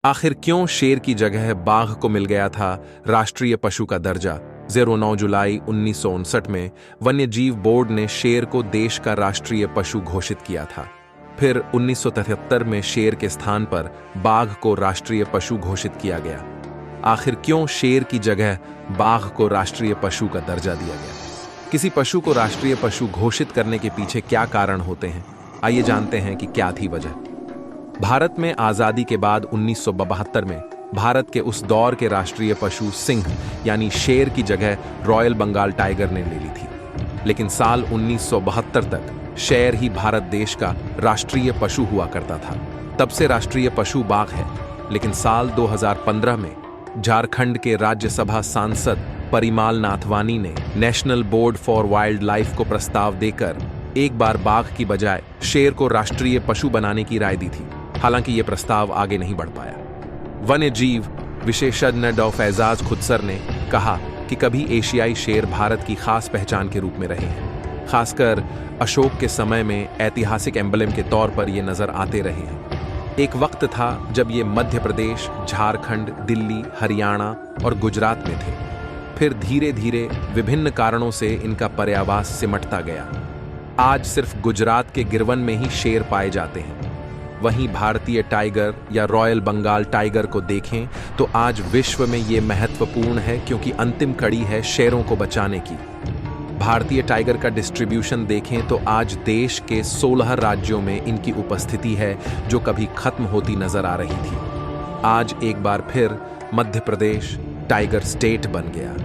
आखिर क्यों शेर की जगह बाघ को मिल गया था राष्ट्रीय पशु का दर्जा? 09 जुलाई 1959 में वन्यजीव बोर्ड ने शेर को देश का राष्ट्रीय पशु घोषित किया था। फिर 1973 में शेर के स्थान पर बाघ को राष्ट्रीय पशु घोषित किया गया। आखिर क्यों शेर की जगह बाघ को राष्ट्रीय पशु का दर्जा दिया गया? किसी पशु को राष्ट्रीय पशु घोषित करने के पीछे क्या कारण होते हैं? आइए जानते हैं कि क्या थी वजह। भारत में आजादी के बाद 1972 में भारत के उस दौर के राष्ट्रीय पशु सिंह यानी शेर की जगह रॉयल बंगाल टाइगर ने ले ली थी। लेकिन साल 1972 तक शेर ही भारत देश का राष्ट्रीय पशु हुआ करता था। तब से राष्ट्रीय पशु बाघ है। लेकिन साल 2015 में झारखंड के राज्यसभा सांसद परिमाल नाथवानी ने national board for wild life को प्रस्ताव देकर एक बार बाघ की बजाय शेर को राष्ट्रीय पशु बनाने की राय दी थी। हालांकि यह प्रस्ताव आगे नहीं बढ़ पाया। वन्य जीव विशेषज्ञ डॉ फैजाज खुदसर ने कहा कि कभी एशियाई शेर भारत की खास पहचान के रूप में रहे हैं। खासकर अशोक के समय में ऐतिहासिक एम्बलम के तौर पर ये नजर आते रहे हैं। एक वक्त था जब ये मध्य प्रदेश, झारखंड, दिल्ली, हरियाणा और गुजरात में थे। फिर धीरे धीरे विभिन्न कारणों से इनका पर्यावास सिमटता गया। आज सिर्फ गुजरात के गिरवन में ही शेर पाए जाते हैं। वहीं भारतीय टाइगर या रॉयल बंगाल टाइगर को देखें तो आज विश्व में ये महत्वपूर्ण है क्योंकि अंतिम कड़ी है शेरों को बचाने की। भारतीय टाइगर का डिस्ट्रीब्यूशन देखें तो आज देश के 16 राज्यों में इनकी उपस्थिति है जो कभी खत्म होती नजर आ रही थी। आज एक बार फिर मध्य प्रदेश टाइगर स्टेट बन गया।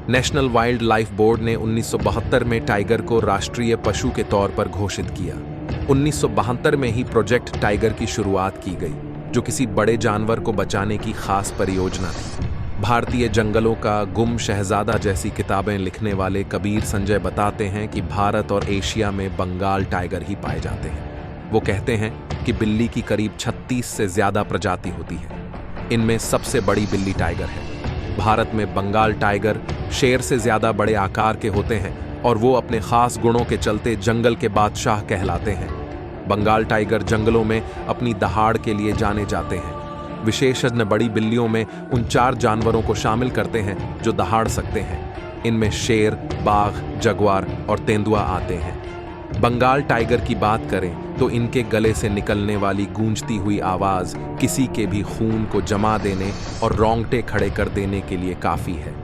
नेशनल वाइल्ड लाइफ बोर्ड ने 1972 में टाइगर को राष्ट्रीय पशु के तौर पर घोषित किया। 1972 में ही प्रोजेक्ट टाइगर की शुरुआत की गई, जो किसी बड़े जानवर को बचाने की खास परियोजना थी। भारतीय जंगलों का गुम शहजादा जैसी किताबें लिखने वाले कबीर संजय बताते हैं कि भारत और एशिया में बंगाल टाइगर ही पाए जाते हैं। वो कहते हैं कि बिल्ली की करीब 36 से ज्यादा प्रजाति होती है। इनमें सबसे बड़ी बिल्ली टाइगर है। भारत में बंगाल टाइगर शेर से ज्यादा बड़े आकार के होते हैं और वो अपने खास गुणों के चलते जंगल के बादशाह कहलाते हैं। बंगाल टाइगर जंगलों में अपनी दहाड़ के लिए जाने जाते हैं। विशेषज्ञ बड़ी बिल्लियों में उन 4 जानवरों को शामिल करते हैं जो दहाड़ सकते हैं। इनमें शेर, बाघ, जगुआर और तेंदुआ आते हैं। बंगाल टाइगर की बात करें तो इनके गले से निकलने वाली गूंजती हुई आवाज किसी के भी खून को जमा देने और रोंगटे खड़े कर देने के लिए काफी है।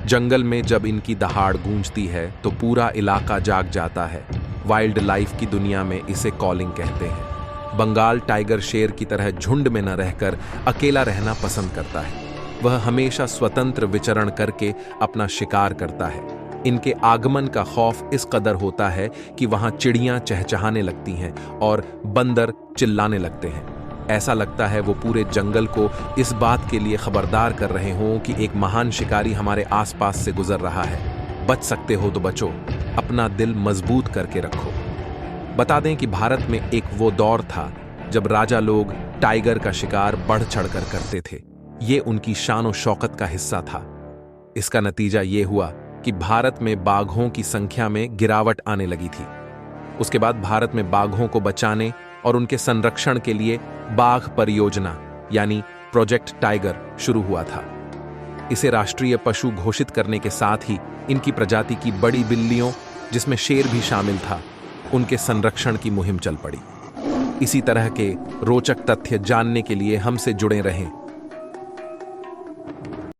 जंगल में जब इनकी दहाड़ गूंजती है तो पूरा इलाका जाग जाता है। वाइल्ड लाइफ की दुनिया में इसे कॉलिंग कहते हैं। बंगाल टाइगर शेर की तरह झुंड में न रहकर अकेला रहना पसंद करता है। वह हमेशा स्वतंत्र विचरण करके अपना शिकार करता है। इनके आगमन का खौफ इस कदर होता है कि वहां चिड़ियां चहचहाने लगती हैं और बंदर चिल्लाने लगते हैं। ऐसा लगता है वो पूरे जंगल को इस बात के लिए खबरदार कर रहे हों कि एक महान शिकारी हमारे आसपास से गुजर रहा है। बच सकते हो तो बचो, अपना दिल मजबूत करके रखो। बता दें कि भारत में एक वो दौर था जब राजा लोग टाइगर का शिकार बढ़ चढ़कर करते थे। ये उनकी शान और शौकत का हिस्सा था। इसका नतीजा ये हुआ कि भारत में बाघों की संख्या में गिरावट आने लगी थी। उसके बाद भारत में बाघों को बचाने और उनके संरक्षण के लिए बाघ परियोजना यानी प्रोजेक्ट टाइगर शुरू हुआ था। इसे राष्ट्रीय पशु घोषित करने के साथ ही इनकी प्रजाति की बड़ी बिल्लियों, जिसमें शेर भी शामिल था, उनके संरक्षण की मुहिम चल पड़ी। इसी तरह के रोचक तथ्य जानने के लिए हमसे जुड़े रहें।